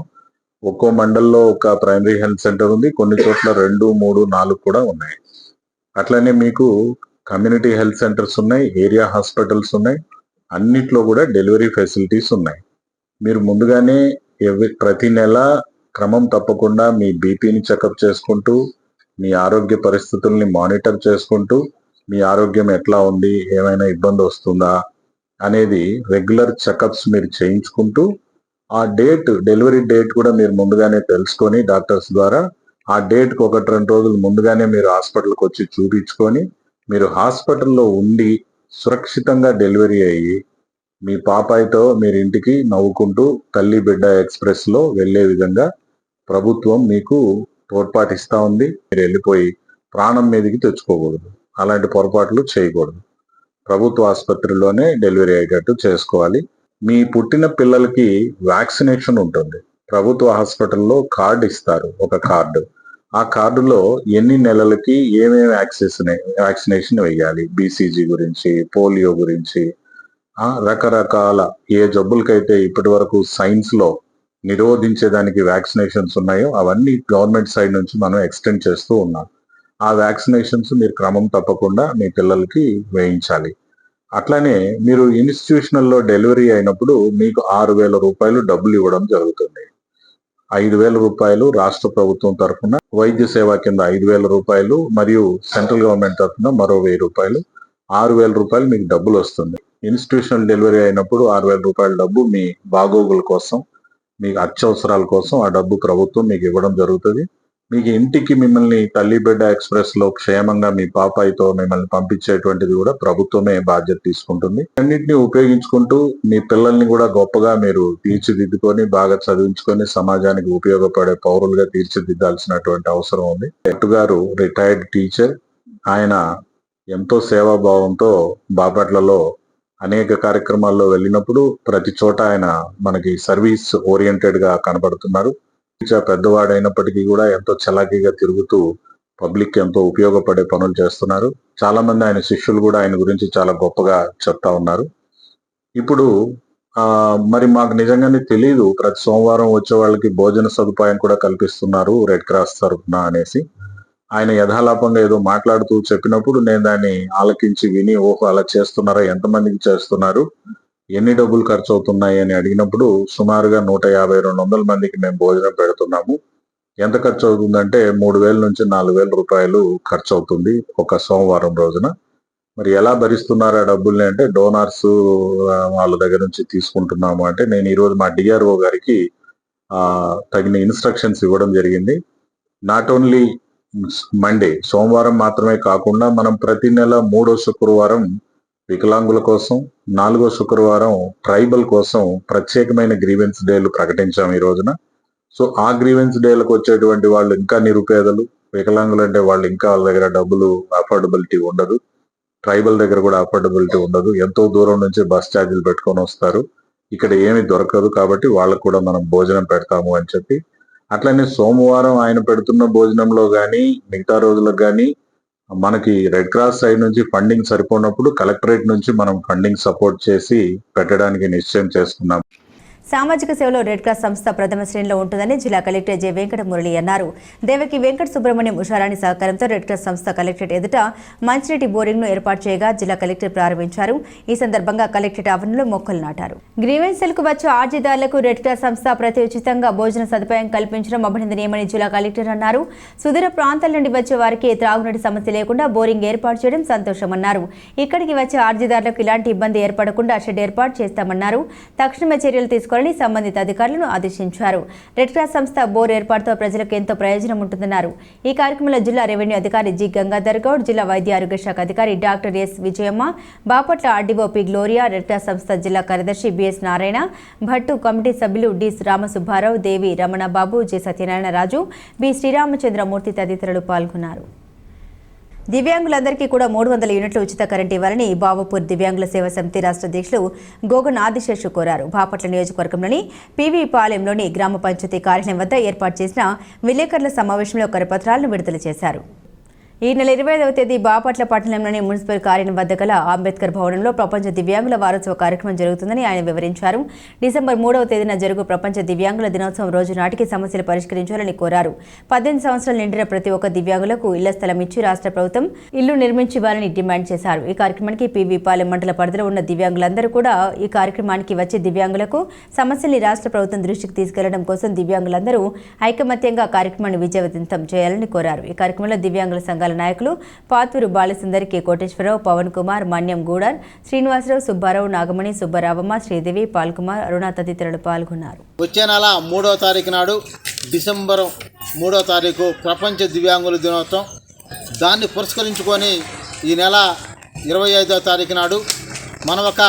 E: ఒక్కో మండల్లో ఒక ప్రైమరీ హెల్త్ సెంటర్ ఉంది, కొన్ని చోట్ల 2, 3, 4 కూడా ఉన్నాయి. అట్లనే మీకు కమ్యూనిటీ హెల్త్ సెంటర్స్ ఉన్నాయి, ఏరియా హాస్పిటల్స్ ఉన్నాయి, అన్నిట్లో కూడా డెలివరీ ఫెసిలిటీస్ ఉన్నాయి. మీరు ముందుగానే ప్రతి నెల క్రమం తప్పకుండా మీ బీపీని చెకప్ చేసుకుంటూ, మీ ఆరోగ్య పరిస్థితుల్ని మానిటర్ చేసుకుంటూ, మీ ఆరోగ్యం ఎట్లా ఉంది, ఏమైనా ఇబ్బంది వస్తుందా అనేది రెగ్యులర్ చెకప్స్ మీరు చేయించుకుంటూ, ఆ డెలివరీ డేట్ కూడా మీరు ముందుగానే తెలుసుకొని డాక్టర్స్ ద్వారా ఆ డేట్కి 1-2 రోజులు ముందుగానే మీరు హాస్పిటల్కి వచ్చి చూపించుకొని, మీరు హాస్పిటల్లో ఉండి సురక్షితంగా డెలివరీ అయ్యి మీ పాపాయితో మీరు ఇంటికి నవ్వుకుంటూ తల్లి బిడ్డ ఎక్స్ప్రెస్ లో వెళ్లే విధంగా ప్రభుత్వం మీకు తోడ్పాటిస్తా ఉంది. మీరు వెళ్ళిపోయి ప్రాణం మీదకి తెచ్చుకోకూడదు, అలాంటి పొరపాట్లు చేయకూడదు. ప్రభుత్వ ఆసుపత్రిలోనే డెలివరీ అయ్యేటట్టు చేసుకోవాలి. మీ పుట్టిన పిల్లలకి వ్యాక్సినేషన్ ఉంటుంది. ప్రభుత్వ హాస్పిటల్లో కార్డు ఇస్తారు, ఒక కార్డు. ఆ కార్డులో ఎన్ని నెలలకి ఏమేమి వ్యాక్సినేషన్ వేయాలి, బీసీజీ గురించి, పోలియో గురించి, రకరకాల ఏ జబ్బులకైతే ఇప్పటి వరకు సైన్స్ లో నిరోధించేదానికి వ్యాక్సినేషన్స్ ఉన్నాయో అవన్నీ గవర్నమెంట్ సైడ్ నుంచి మనం ఎక్స్టెండ్ చేస్తూ ఉన్నాం. ఆ వ్యాక్సినేషన్స్ మీరు క్రమం తప్పకుండా మీ పిల్లలకి వేయించాలి. అట్లానే మీరు ఇన్స్టిట్యూషనల్లో డెలివరీ అయినప్పుడు మీకు 6,000 రూపాయలు డబ్బులు ఇవ్వడం జరుగుతుంది. 5,000 రూపాయలు రాష్ట్ర ప్రభుత్వం తరఫున వైద్య సేవ కింద 5,000 రూపాయలు మరియు సెంట్రల్ గవర్నమెంట్ తరఫున మరో 1,000 రూపాయలు, 6,000 రూపాయలు మీకు డబ్బులు వస్తుంది. ఇన్స్టిట్యూషనల్ డెలివరీ అయినప్పుడు 6,000 రూపాయల డబ్బు మీ బాగోగుల కోసం, మీకు అత్యవసరాల కోసం ఆ డబ్బు ప్రభుత్వం మీకు ఇవ్వడం జరుగుతుంది. మీకు ఇంటికి మిమ్మల్ని తల్లి బిడ్డ ఎక్స్ప్రెస్ లో క్షేమంగా మీ పాపాయితో మిమ్మల్ని పంపించేటువంటిది కూడా ప్రభుత్వమే బాధ్యత తీసుకుంటుంది. అన్నింటినీ ఉపయోగించుకుంటూ మీ పిల్లల్ని కూడా గొప్పగా మీరు తీర్చిదిద్దుకొని బాగా చదివించుకొని సమాజానికి ఉపయోగపడే పౌరులుగా తీర్చిదిద్దాల్సినటువంటి అవసరం ఉంది. భట్టు గారు రిటైర్డ్ టీచర్. ఆయన ఎంతో సేవాభావంతో బాపట్లలో అనేక కార్యక్రమాల్లో వెళ్ళినప్పుడు ప్రతి చోట ఆయన మనకి సర్వీస్ ఓరియంటెడ్ గా కనబడుతున్నారు. పెద్దవాడైనప్పటికీ కూడా ఎంతో చలాకీగా తిరుగుతూ పబ్లిక్ ఎంతో ఉపయోగపడే పనులు చేస్తున్నారు. చాలా మంది ఆయన శిష్యులు కూడా ఆయన గురించి చాలా గొప్పగా చెప్తా ఉన్నారు. ఇప్పుడు మరి మాకు నిజంగానే తెలియదు, ప్రతి సోమవారం వచ్చే వాళ్ళకి భోజన సదుపాయం కూడా కల్పిస్తున్నారు రెడ్ క్రాస్ తరఫున అనేసి. ఆయన యథాలాపంగా ఏదో మాట్లాడుతూ చెప్పినప్పుడు నేను దాన్ని ఆలకించి విని, ఓహో అలా చేస్తున్నారా, ఎంతమందికి చేస్తున్నారు, ఎన్ని డబ్బులు ఖర్చు అవుతున్నాయి అని అడిగినప్పుడు సుమారుగా 150-200 మందికి మేము భోజనం పెడుతున్నాము. ఎంత ఖర్చు అవుతుందంటే 3,000 నుంచి 4,000 రూపాయలు ఖర్చు అవుతుంది ఒక సోమవారం రోజున. మరి ఎలా భరిస్తున్నారు ఆ డబ్బుల్ని అంటే డోనార్స్ వాళ్ళ దగ్గర నుంచి తీసుకుంటున్నాము అంటే, నేను ఈరోజు మా డిఆర్ఓ గారికి తగిన ఇన్స్ట్రక్షన్స్ ఇవ్వడం జరిగింది. నాట్ ఓన్లీ మండే, సోమవారం మాత్రమే కాకుండా మనం ప్రతి నెల 3వ శుక్రవారం వికలాంగుల కోసం, 4వ శుక్రవారం ట్రైబల్ కోసం ప్రత్యేకమైన గ్రీవెన్స్ డేలు ప్రకటించాం ఈ రోజున. సో ఆ గ్రీవెన్స్ డేలకు వచ్చేటువంటి వాళ్ళు ఇంకా నిరుపేదలు, వికలాంగులు అంటే వాళ్ళు ఇంకా వాళ్ళ దగ్గర డబ్బులు అఫోర్డబిలిటీ ఉండదు, ట్రైబల్ దగ్గర కూడా అఫోర్డబిలిటీ ఉండదు, ఎంతో దూరం నుంచి బస్ ఛార్జీలు పెట్టుకొని వస్తారు, ఇక్కడ ఏమి దొరకదు, కాబట్టి వాళ్ళకు కూడా మనం భోజనం పెడతాము అని చెప్పి. అట్లనే సోమవారం ఆయన పెడుతున్న భోజనంలో కానీ మిగతా రోజులకు కానీ మనకి రెడ్ క్రాస్ సైడ్ నుంచి ఫండింగ్ సరిపోయినప్పుడు కలెక్టరేట్ నుంచి మనం ఫండింగ్ సపోర్ట్ చేసి పెట్టడానికి నిశ్చయం చేసుకున్నాం.
A: సామాజిక సేవలో రెడ్ క్రాస్ సంస్థ ప్రథమ శ్రేణిలో ఉంటుందని జిల్లా కలెక్టర్ జె వెంకట మురళి అన్నారు. దేవకి వెంకట సుబ్రహ్మణ్యం ఉషారాణి సహకారంతో రెడ్ క్రాస్ సంస్థ కలెక్టరేట్ ఎదుట మంచినీటి బోరింగ్ ను ఏర్పాటు చేయగా జిల్లా కలెక్టర్ ప్రారంభించారు. ఈ సందర్భంగా కలెక్టరేట్ ఆవరణలో మొక్కలు నాటారు. గ్రీవెన్స్లకు వచ్చే అర్జీదారులకు రెడ్ క్రాస్ సంస్థ ప్రతి ఉచితంగా భోజన సదుపాయం కల్పించడం అభినందనీయమని జిల్లా కలెక్టర్ అన్నారు. సుదూర ప్రాంతాల నుండి వచ్చే వారికి త్రాగునీటి సమస్య లేకుండా బోరింగ్ ఏర్పాటు చేయడం సంతోషమన్నారు. ఇక్కడికి వచ్చే అర్జీదారులకు ఇలాంటి ఇబ్బంది ఏర్పడకుండా షెడ్ ఏర్పాటు చేస్తామన్నారు. తక్షణమే చర్యలు తీసుకోవాలని సంబంధిత అధికారులను ఆదేశించారు. రెడ్ క్రాస్ సంస్థ బోర్ ఏర్పాటుతో ప్రజలకు ఎంతో ప్రయోజనం ఉంటుందన్నారు. ఈ కార్యక్రమంలో జిల్లా రెవెన్యూ అధికారి జి గంగాధర్ గౌడ్, జిల్లా వైద్య ఆరోగ్య శాఖ అధికారి doctor yes Vijayamma, Bapatla RDO P Gloria, red cross సంస్థ జిల్లా కార్యదర్శి బిఎస్ నారాయణ భట్టు, కమిటీ సభ్యులు డి రామసుబ్బారావు, దేవి రమణబాబు, జె సత్యనారాయణ రాజు, బి శ్రీరామచంద్రమూర్తి తదితరులు పాల్గొన్నారు. దివ్యాంగులందరికీ కూడా 300 యూనిట్ల ఉచిత కరెంటు ఇవ్వాలని బావపూర్ దివ్యాంగుల సేవా సమితి రాష్ట్ర అధ్యక్షులు గోగన్ ఆదిశేషు కోరారు. బాపట్ల నియోజకవర్గంలోని పివి పాలెంలోని గ్రామ పంచాయతీ కార్యాలయం వద్ద ఏర్పాటు చేసిన విలేకరుల సమావేశంలో కరపత్రాలను విడుదల చేశారు. ఈ నెల 25వ తేదీ బాపట్ల పట్టణంలోని మున్సిపల్ కార్యాలయం వద్ద గల అంబేద్కర్ భవనంలో ప్రపంచ దివ్యాంగుల వారోత్సవ కార్యక్రమం జరుగుతుందని ఆయన వివరించారు. డిసెంబర్ 3వ తేదీన జరుగు ప్రపంచ దివ్యాంగుల దినోత్సవం రోజు నాటికి సమస్యలు పరిష్కరించాలని కోరారు. 18 సంవత్సరాలు నిండిన ప్రతి ఒక్క దివ్యాంగులకు ఇళ్ల స్థలం ఇచ్చి రాష్ట్ర ప్రభుత్వం ఇల్లు నిర్మించివ్వాలని డిమాండ్ చేశారు. ఈ కార్యక్రమానికి పివి పాలెం మండల పరిధిలో ఉన్న దివ్యాంగులందరూ కూడా ఈ కార్యక్రమానికి వచ్చే దివ్యాంగులకు సమస్యల్ని రాష్ట్ర ప్రభుత్వం దృష్టికి తీసుకెళ్లడం కోసం దివ్యాంగులందరూ ఐకమత్యంగా కార్యక్రమాన్ని విజయవంతం చేయాలని కోరారు. ఈ కార్యక్రమంలో దివ్యాంగుల సంఘాల నాయకులు పాతూరు బాలసుందరి, కె కోటేశ్వరరావు, పవన్ కుమార్, మన్యం గూడర్, శ్రీనివాసరావు, సుబ్బారావు, నాగమణి, సుబ్బరావమ్మ, శ్రీదేవి, పాల్కుమార్, అరుణ తదితరులు పాల్గొన్నారు.
F: వచ్చే నెల 3వ తారీఖు నాడు, డిసెంబర్ 3వ తారీఖు ప్రపంచ దివ్యాంగుల దినోత్సవం. దాన్ని పురస్కరించుకొని ఈ నెల 25వ తారీఖు నాడు మన ఒక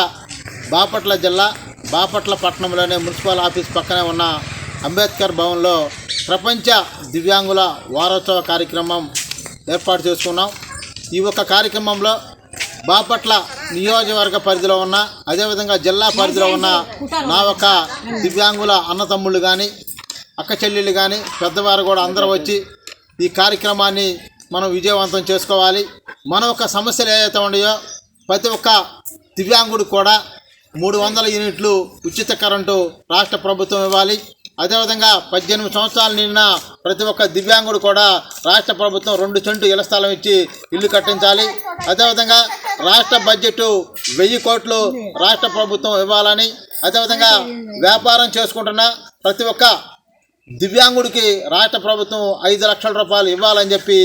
F: బాపట్ల జిల్లా బాపట్ల పట్టణంలోనే మున్సిపల్ ఆఫీస్ పక్కనే ఉన్న అంబేద్కర్ భవన్లో ప్రపంచ దివ్యాంగుల వారోత్సవ కార్యక్రమం ఏర్పాటు చేసుకున్నాం. ఈ ఒక్క కార్యక్రమంలో బాపట్ల నియోజకవర్గ పరిధిలో ఉన్న, అదేవిధంగా జిల్లా పరిధిలో ఉన్న నా ఒక దివ్యాంగుల అన్నతమ్ముళ్ళు కానీ అక్క చెల్లెళ్ళు కానీ పెద్దవారు కూడా అందరూ వచ్చి ఈ కార్యక్రమాన్ని మనం విజయవంతం చేసుకోవాలి. మన ఒక సమస్యలు ఏదైతే ఉన్నాయో ప్రతి ఒక్క దివ్యాంగుడు కూడా 300 యూనిట్లు ఉచిత కరెంటు రాష్ట్ర ప్రభుత్వం ఇవ్వాలి. అదేవిధంగా 18 సంవత్సరాలు నిండిన ప్రతి ఒక్క దివ్యాంగుడు కూడా రాష్ట్ర ప్రభుత్వం 2 సెంటు ఇళ్ల స్థలం ఇచ్చి ఇల్లు కట్టించాలి. అదేవిధంగా రాష్ట్ర బడ్జెట్ 1000 కోట్లు రాష్ట్ర ప్రభుత్వం ఇవ్వాలని, అదేవిధంగా వ్యాపారం చేసుకుంటున్న ప్రతి ఒక్క దివ్యాంగుడికి రాష్ట్ర ప్రభుత్వం 5 లక్షల రూపాయలు ఇవ్వాలని చెప్పి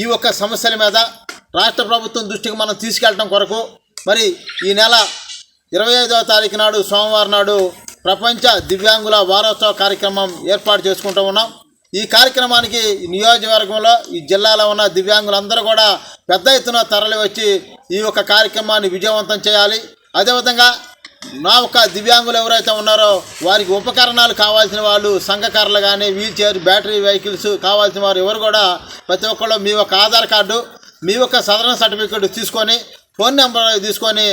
F: ఈ ఒక్క సమస్యల మీద రాష్ట్ర ప్రభుత్వం దృష్టికి మనం తీసుకెళ్ళడం కొరకు మరి ఈ నెల 25వ తారీఖు నాడు సోమవారం నాడు ప్రపంచ దివ్యాంగుల వారోత్సవ కార్యక్రమం ఏర్పాటు చేసుకుంటూ ఉన్నాం. ఈ కార్యక్రమానికి నియోజకవర్గంలో ఈ జిల్లాలో ఉన్న దివ్యాంగులందరూ కూడా పెద్ద ఎత్తున తరలి వచ్చి ఈ యొక్క కార్యక్రమాన్ని విజయవంతం చేయాలి. అదేవిధంగా నా ఒక్క దివ్యాంగులు ఎవరైతే ఉన్నారో వారికి ఉపకరణాలు కావాల్సిన వాళ్ళు, సంఘకారులు కానీ, వీల్ చైర్, బ్యాటరీ వెహికల్స్ కావాల్సిన వారు ఎవరు కూడా ప్రతి ఒక్కళ్ళు మీ యొక్క ఆధార్ కార్డు, మీ యొక్క సదరన్ సర్టిఫికేట్ తీసుకొని, ఫోన్ నెంబర్ తీసుకొని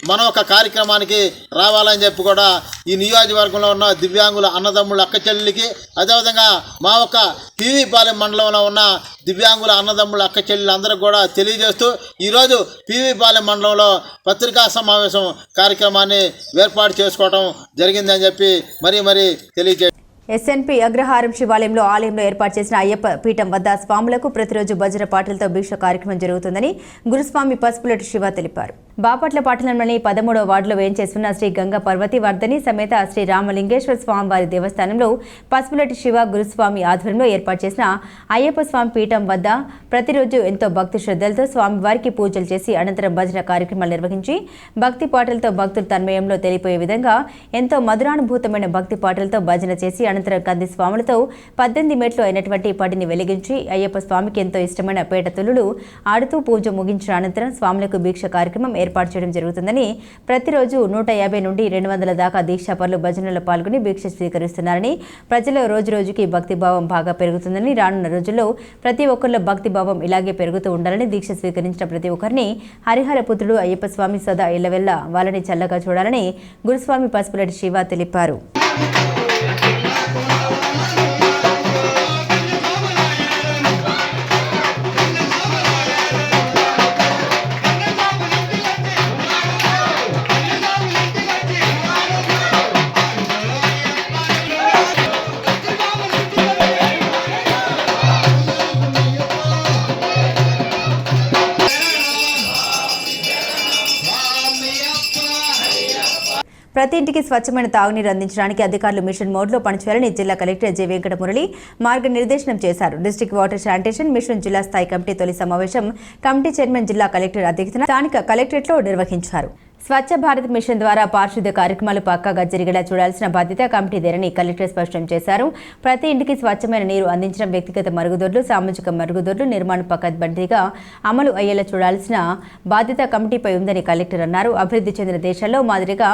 F: మన ఒక కార్యక్రమానికి రావాలని చెప్పి కూడా ఈ నియోజకవర్గంలో ఉన్న దివ్యాంగుల అన్నదమ్ముల అక్క చెల్లెలకి, అదేవిధంగా మా ఒక పీవీపాలెం మండలంలో ఉన్న దివ్యాంగుల అన్నదమ్ముల అక్క చెల్లెలందరికీ కూడా తెలియజేస్తూ ఈరోజు పీవీపాలెం మండలంలో పత్రికా సమావేశం కార్యక్రమాన్ని ఏర్పాటు చేసుకోవడం జరిగిందని చెప్పి మరీ తెలియజే
A: ఎస్ఎన్పి అగ్రహారం శివాలయంలో ఆలయంలో ఏర్పాటు చేసిన అయ్యప్ప పీఠం వద్ద స్వాములకు ప్రతిరోజు భజన పాటలతో భిక్ష కార్యక్రమం జరుగుతుందని గురుస్వామి పసుపులటి శివ తెలిపారు. బాపట్ల పట్టణంలోని 13వ వార్డులో వేంచేస్తున్న శ్రీ గంగా పర్వతి వర్ధని సమేత శ్రీ రామలింగేశ్వర స్వామివారి దేవస్థానంలో పసుపులటి శివ గురుస్వామి ఆధ్వర్యంలో ఏర్పాటు చేసిన అయ్యప్ప స్వామి పీఠం వద్ద ప్రతిరోజు ఎంతో భక్తి శ్రద్ధలతో స్వామివారికి పూజలు చేసి అనంతరం భజన కార్యక్రమాలు నిర్వహించి భక్తి పాటలతో భక్తులు తన్మయంలో తెలిపోయే విధంగా ఎంతో మధురానుభూతమైన భక్తి పాటలతో భజన చేసి అనంతరం కంది స్వాములతో 18 మెట్లు అయినటువంటి పడిని వెలిగించి అయ్యప్ప స్వామికి ఎంతో ఇష్టమైన పేట తుల్లులు ఆడుతూ పూజ ముగించిన అనంతరం స్వాములకు భిక్ష కార్యక్రమం ఏర్పాటు చేయడం జరుగుతుందని, ప్రతిరోజు 150 నుండి 200 దాకా దీక్షాపరులు భజనలో పాల్గొని భిక్ష స్వీకరిస్తున్నారని, ప్రజల్లో రోజురోజుకి భక్తిభావం బాగా పెరుగుతుందని, రానున్న రోజుల్లో ప్రతి ఒక్కరిలో భక్తిభావం ఇలాగే పెరుగుతూ ఉండాలని, దీక్ష స్వీకరించిన ప్రతి ఒక్కరిని హరిహర పుత్రుడు అయ్యప్ప స్వామి సదా ఇళ్లవెల్లా వాళ్ళని చల్లగా చూడాలని గురుస్వామి పసుపులటి శివ తెలిపారు. ప్రతి ఇంటికి స్వచ్ఛమైన తాగునీరు అందించడానికి అధికారులు మిషన్ మోడ్లో పనిచేయాలని జిల్లా కలెక్టర్ జె వెంకటమురళి మార్గనిర్దేశనం చేశారు. డిస్ట్రిక్ట్ వాటర్ శానిటేషన్ మిషన్ జిల్లా స్థాయి కమిటీ తొలి సమావేశం కమిటీ చైర్మన్ జిల్లా కలెక్టర్ అధ్యక్షతన స్థానిక కలెక్టరేట్లో నిర్వహించారు. స్వచ్ఛ భారత్ మిషన్ ద్వారా పారిశుద్ధ్య కార్యక్రమాలు పక్కాగా జరిగేలా చూడాల్సిన బాధ్యత కమిటీదేనని కలెక్టర్ స్పష్టం చేశారు. ప్రతి ఇంటికి స్వచ్ఛమైన నీరు అందించడం, వ్యక్తిగత మరుగుదొడ్లు, సామాజిక మరుగుదొడ్లు నిర్మాణం పకడ్బందీగా అమలు అయ్యేలా చూడాల్సిన బాధ్యత కమిటీపై ఉందని కలెక్టర్ అన్నారు. అభివృద్ధి చెందిన దేశాల్లో మాదిరిగా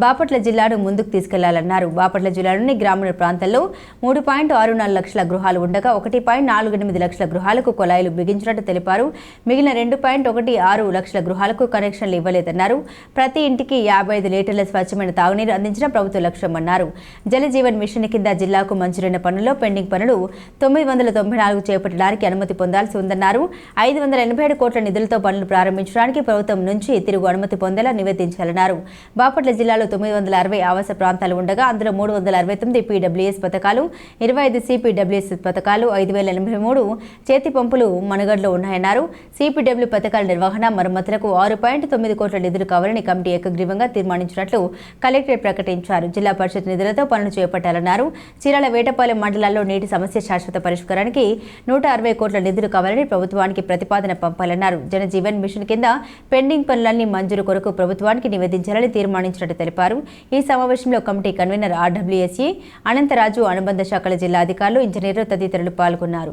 A: బాపట్ల జిల్లాను ముందుకు తీసుకెళ్లాలన్నారు. బాపట్ల జిల్లాలోని గ్రామీణ ప్రాంతాల్లో 3.64 లక్షల గృహాలు ఉండగా 1.48 లక్షల గృహాలకు కొలాయిలు బిగించినట్టు తెలిపారు. మిగిలిన 2.16 లక్షల గృహాలకు కనెక్షన్లు ఇవ్వలేదన్నారు. ప్రతి ఇంటికి 55 లీటర్ల స్వచ్ఛమైన తాగునీరు అందించడం ప్రభుత్వ లక్ష్యమన్నారు. జల జీవన్ మిషన్ కింద జిల్లాకు మంజూరైన పనుల్లో పెండింగ్ పనులు 994 చేపట్టడానికి అనుమతి పొందాల్సి ఉందన్నారు. 587 కోట్ల నిధులతో పనులు ప్రారంభించడానికి ప్రభుత్వం నుంచి తిరుగు అనుమతి పొందేలా నివేదించాలన్నారు. బాపట్ల జిల్లాలో 960 ఆవాస ప్రాంతాలు ఉండగా అందులో 369 పీడబ్ల్యూఎస్ పథకాలు, 25 సిపిడబ్ల్యూఎస్ పథకాలు, 5083 చేతి పంపులు మనుగడలో ఉన్నాయన్నారు. సిపిడబ్ల్యూ పథకాల నిర్వహణ మరమ్మతులకు 6.9 కోట్ల నిధులు కావాలని కమిటీ ఏకగ్రీవంగా తీర్మానించినట్లు కలెక్టర్ ప్రకటించారు. జిల్లా పరిషత్ నిధులతో పనులు చేపట్టాలన్నారు. చీరాల వేటపాలెం మండలాల్లో నీటి సమస్య శాశ్వత పరిష్కారానికి 160 కోట్ల నిధులు కావాలని ప్రభుత్వానికి ప్రతిపాదన పంపాలన్నారు. జనజీవన్ మిషన్ కింద పెండింగ్ పనులన్నీ మంజూరు కొరకు ప్రభుత్వానికి నివేదించాలని తీర్మానించినట్టు తెలిపారు. ఈ సమావేశంలో కమిటీ కన్వీనర్ ఆర్డబ్ల్యూఎస్ఈ అనంతరాజు, అనుబంధ శాఖల జిల్లా అధికారులు, ఇంజనీర్లు తదితరులు పాల్గొన్నారు.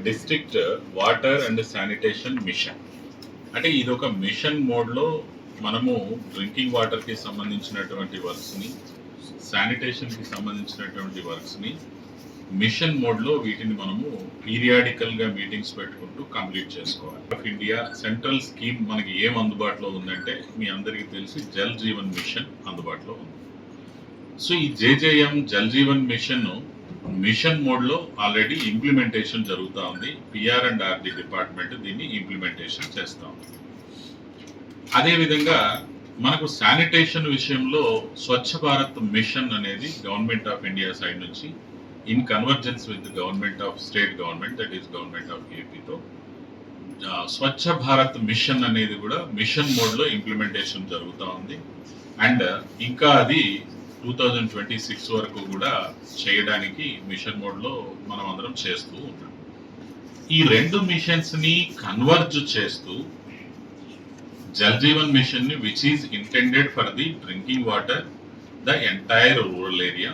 G: District water and sanitation mission అంటే ఇది ఒక మిషన్ మోడ్లో మనము డ్రింకింగ్ వాటర్కి సంబంధించినటువంటి వర్క్స్ని, శానిటేషన్కి సంబంధించినటువంటి వర్క్స్ని మిషన్ మోడ్లో వీటిని మనము పీరియాడికల్గా మీటింగ్స్ పెట్టుకుంటూ కంప్లీట్ చేసుకోవాలి. ఆఫ్ ఇండియా సెంట్రల్ స్కీమ్ మనకి ఏం అందుబాటులో ఉందంటే మీ అందరికీ తెలిసి జల్ జీవన్ మిషన్ అందుబాటులో ఉంది. సో ఈ జేజేఎం జల్ జీవన్ మిషన్ మోడ్లో ఆల్రెడీ ఇంప్లిమెంటేషన్ జరుగుతూ ఉంది. PR&RD డిపార్ట్మెంట్ దీన్ని ఇంప్లిమెంటేషన్ చేస్తూ ఉంది. అదేవిధంగా మనకు శానిటేషన్ విషయంలో స్వచ్ఛ భారత్ మిషన్ అనేది గవర్నమెంట్ ఆఫ్ ఇండియా సైడ్ నుంచి in convergence with government of state government, that is government of ఏపీతో స్వచ్ఛ భారత్ మిషన్ అనేది కూడా మిషన్ మోడ్లో ఇంప్లిమెంటేషన్ జరుగుతూ ఉంది. అండ్ ఇంకా అది 2026 వరకు కూడా చేయడానికి మిషన్ మోడ్లో మనం అందరం చేస్తూ ఉన్నాం. ఈ రెండు మిషన్స్ని కన్వర్జ్ చేస్తూ జల్ జీవన్ మిషన్ ని which is intended for the drinking water the entire rural area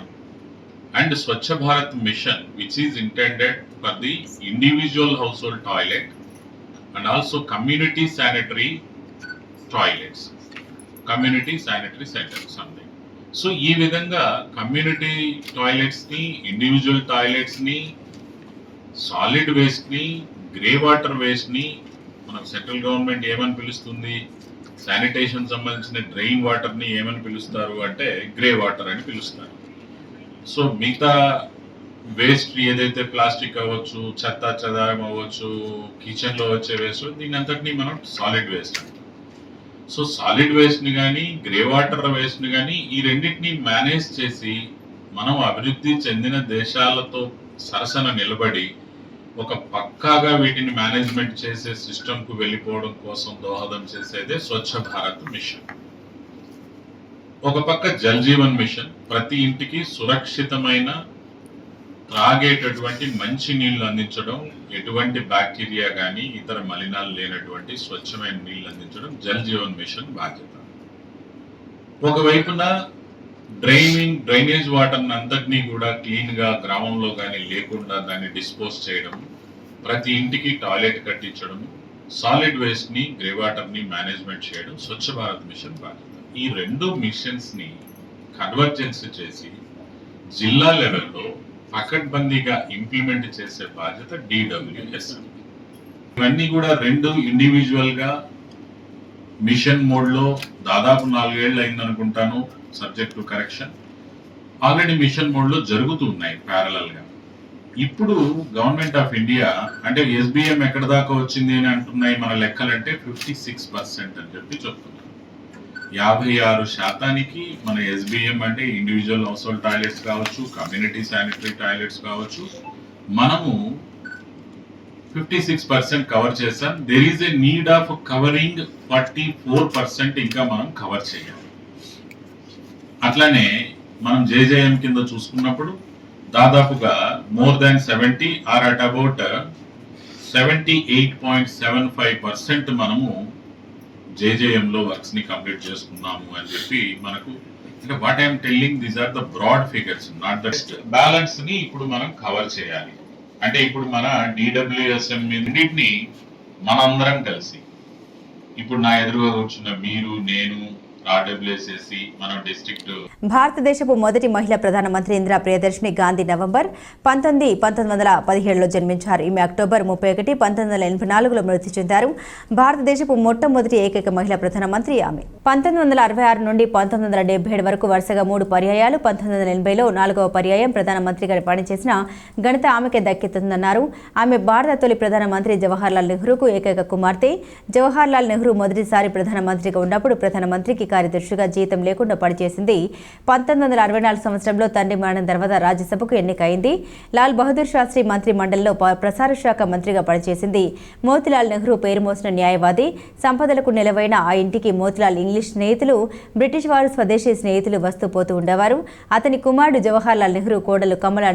G: and Swachh Bharat mission which is intended for the individual household toilet and also community sanitary toilets, community sanitary centres అండి. So ఈ విధంగా community toilets ని, individual toilets ని, solid waste ని, grey water waste ని మనకు central government ఏమని పిలుస్తుంది, శానిటేషన్ సంబంధించిన డ్రైన్ వాటర్ ని ఏమని పిలుస్తారు అంటే గ్రే వాటర్ అని పిలుస్తారు. సో మిగతా వేస్ట్ ఏదైతే ప్లాస్టిక్ అవ్వచ్చు, చెత్త చెదారం అవ్వచ్చు, కిచెన్ లో వచ్చే వేస్ట్, దీని అంతటినీ మనం సాలిడ్ వేస్ట్ అంటాం. సో సాలిడ్ వేస్ట్ ని కానీ గ్రే వాటర్ వేస్ట్ ని కానీ ఈ రెండింటిని మేనేజ్ చేసి మనం అభివృద్ధి చెందిన దేశాలతో సరసన నిలబడి ఒక పక్కాగా వీటిని మేనేజ్మెంట్ చేసే సిస్టమ్ కు వెళ్ళిపోవడం కోసం దోహదం చేసేదే స్వచ్ఛ భారత్ మిషన్. ఒక పక్క జల్ జీవన్ మిషన్ ప్రతి ఇంటికి సురక్షితమైన త్రాగేటటువంటి మంచి నీళ్లు అందించడం, ఎటువంటి బ్యాక్టీరియా కానీ ఇతర మలినాలు లేనటువంటి స్వచ్ఛమైన నీళ్లు అందించడం జల్ జీవన్ మిషన్ బాధ్యత. ఒకవైపున డ్రైనేజ్ వాటర్ అంతటినీ కూడా క్లీన్ గా గ్రామంలో కానీ లేకుండా దాన్ని డిస్పోజ్ చేయడం, ప్రతి ఇంటికి టాయిలెట్ కట్టించడం, సాలిడ్ వేస్ట్ ని గ్రే వాటర్ ని మేనేజ్మెంట్ చేయడం స్వచ్ఛ భారత్ మిషన్ బాధ్యత. ఈ రెండు మిషన్స్ ని కన్వర్జెన్స్ చేసి జిల్లా లెవెల్లో పకడ్బందీగా ఇంప్లిమెంట్ చేసే బాధ్యత DWS. ఇవన్నీ కూడా రెండు ఇండివిజువల్ గా మిషన్ మోడ్ లో దాదాపు 4 ఏళ్ళు అయింది అనుకుంటాను, subject to correction. Already mission mode లో జరుగుతున్నాయి ప్యారలల్ గా. ఇప్పుడు గవర్నమెంట్ ఆఫ్ ఇండియా అంటే SBM ఎక్కడ దాకా వచ్చింది అని అంటున్నాయి మన లెక్కలంటే 56% అని చెప్పి చెప్తున్నారు. 56% మన SBM అంటే ఇండివిజువల్ హౌస్ హోల్డ్ టాయిలెట్స్ కావచ్చు, కమ్యూనిటీ శానిటరీ టాయిలెట్స్ కావచ్చు, మనము 56% కవర్ చేసాం. There is a need of covering 44% ఇంకా మనం కవర్ చేయాలి. అట్లానే మనం JJM కింద చూసుకున్నప్పుడు దాదాపుగా more than 70 or at about 78.75% మనము JJM లో వర్క్స్ ని కంప్లీట్ చేసుకున్నాము అని చెప్పి మనకు, అంటే what I'm telling these are the broad figures, not the balance ని ఇప్పుడు మనం కవర్ చేయాలి. అంటే ఇప్పుడు మన DWSM రెండింటిని మనందరం కలిసి, ఇప్పుడు నా ఎదురుగా కూర్చున్న మీరు, నేను, RWSSC, మన డిస్ట్రిక్ట్.
A: భారతదేశపు మొదటి మహిళా ప్రధానమంత్రి ఇందిరా ప్రియదర్శిని గాంధీ నవంబర్ 1917లో జన్మించారు. ఈమె అక్టోబర్ 31, 1984లో మృతి చెందారు. భారతదేశపు మొట్టమొదటి ఏకైక మహిళా ప్రధానమంత్రి ఆమె. 1966 నుండి 1977 వరకు వరుసగా 3 పర్యాయాలు, 1980లో 4వ పర్యాయం ప్రధానమంత్రిగా పనిచేసిన ఘనత ఆమెకే దక్కుతుందన్నారు. ఆమె భారత తొలి ప్రధానమంత్రి జవహర్లాల్ నెహ్రూకు ఏకైక కుమార్తె. జవహర్లాల్ నెహ్రూ మొదటిసారి ప్రధానమంత్రిగా ఉన్నప్పుడు ప్రధానమంత్రికి కార్యదర్శిగా జీతం లేకుండా పనిచేసింది. 1964 సంవత్సరంలో తండ్రి మరణం తర్వాత రాజ్యసభకు ఎన్నికైంది. లాల్ బహదూర్ శాస్త్రి మంత్రి మండలిలో ప్రసార శాఖ మంత్రిగా పనిచేసింది. మోతీలాల్ నెహ్రూ పేరు మోసిన న్యాయవాది. సంపదలకు నిలవైన ఆ ఇంటికి మోతీలాల్ ఇంగ్లీష్ స్నేహితులు, బ్రిటిష్ వారు స్వదేశీ స్నేహితులు వస్తూ పోతూ ఉండేవారు. అతని కుమారుడు జవహర్లాల్ నెహ్రూ కోడలు కమలా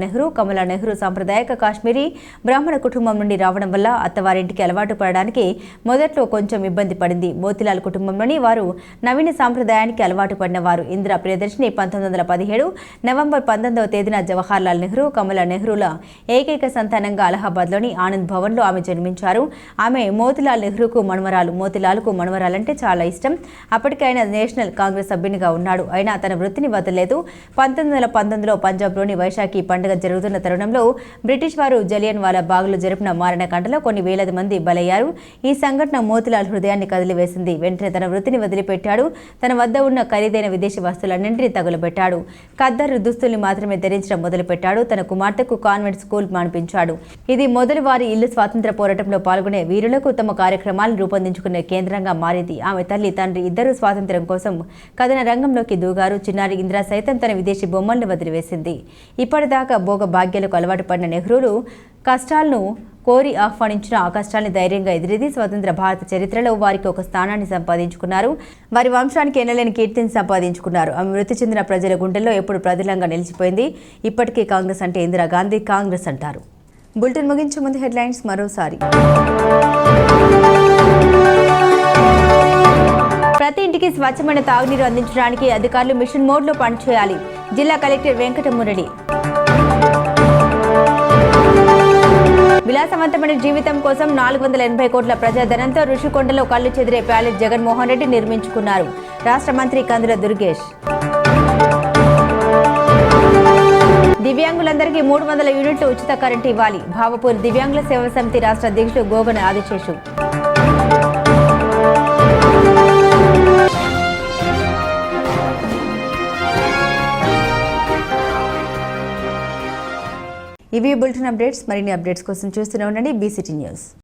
A: నెహ్రూ సాంప్రదాయక కాశ్మీరీ బ్రాహ్మణ కుటుంబం నుండి రావడం వల్ల అత్తవారింటికి అలవాటు పడడానికి మొదట్లో కొంచెం ఇబ్బంది పడింది. మోతీలాల్ కుటుంబంలోని వారు నవీన సాంప్రదాయానికి అలవాటు పడినవారు. ఇందిరా ప్రియదర్శిని 1917 నవంబర్ 19వ తేదీన జవహర్లాల్ నెహ్రూ, కమలా నెహ్రూల ఏకైక సంతానంగా అలహాబాద్లోని ఆనంద్ భవన్లో ఆమె జన్మించారు. ఆమె మోతీలాల్ నెహ్రూకు మనుమరాలు. మోతీలాల్కు మనుమరాలంటే చాలా ఇష్టం. అప్పటికే ఆయన నేషనల్ కాంగ్రెస్ సభ్యునిగా ఉన్నాడు. అయినా తన వృత్తిని వదలలేదు. 1919లో పంజాబ్లోని వైశాఖి పండుగ జరుగుతున్న తరుణంలో బ్రిటిష్ వారు జలియన్ వాలా బాగ్లో జరిపిన మారణకాండలో కొన్ని వేలాది మంది బలయ్యారు. ఈ సంఘటన మోతీలాల్ హృదయాన్ని కదిలివేసింది. వెంటనే తన వృత్తిని వదిలిపెట్టాడు. తన వద్ద ఉన్న ఖరీదైన విదేశీ వస్తువులన్నింటినీ తగులబెట్టాడు. ఖద్దరు దుస్తుల్ని మాత్రమే ధరించడం మొదలుపెట్టాడు. తన కుమార్తెకు కాన్వెంట్ స్కూల్ మానిపించాడు. ఇది మొదటి వారి ఇల్లు స్వాతంత్ర పోరాటంలో పాల్గొనే వీరులకు తమ కార్యక్రమాలను రూపొందించుకునే కేంద్రంగా మారింది. ఆమె తల్లి, తండ్రి ఇద్దరూ స్వాతంత్ర్యం కోసం కథన రంగంలోకి దూగారు. చిన్నారి ఇందిరా సైతం తన విదేశీ బొమ్మల్ని వదిలివేసింది. ఇప్పటిదాకా భోగ భాగ్యాలకు అలవాటు పడిన నెహ్రూలు కష్టాలను కోరి ఆహ్వానించిన ఆ కష్టాన్ని ధైర్యంగా ఎదిరిది స్వతంత్ర భారత చరిత్రలో వారికి ఒక స్థానాన్ని సంపాదించుకున్నారు. వారి వంశానికి ఎన్నలేని కీర్తిని సంపాదించుకున్నారు. ఆమె మృతి చెందిన ప్రజల గుండెల్లో ఎప్పుడు ప్రజలంగా నిలిచిపోయింది. ఇప్పటికీ కాంగ్రెస్ అంటే ఇందిరాగాంధీ కాంగ్రెస్ అంటారు. బులెటిన్ ముగించే ముందు హెడ్లైన్స్ మరోసారి. ప్రతి ఇంటికి స్వచ్ఛమైన తాగునీరు అందించడానికి అధికారులు మిషన్ మోడ్లో పనిచేయాలి. జిల్లా కలెక్టర్ వెంకటమురళి. విలాసవంతమైన జీవితం కోసం 480 కోట్ల ప్రజాధనంతో ఋషికొండలో కళ్ళు చెదిరే ప్యాలెస్ జగన్మోహన్ రెడ్డి నిర్మించుకున్నారు. రాష్ట్ర మంత్రి కందుల దుర్గేష్. దివ్యాంగులందరికీ 300 యూనిట్లు ఉచిత కరెంటు ఇవ్వాలి. భావపూర్ దివ్యాంగుల సేవా సమితి రాష్ట్ర అధ్యక్షుడు గోగన ఆదిశేషు. ఇవి బులెటిన్ అప్డేట్స్. మరిన్ని అప్డేట్స్ కోసం చూస్తూనే ఉండండి BCT న్యూస్.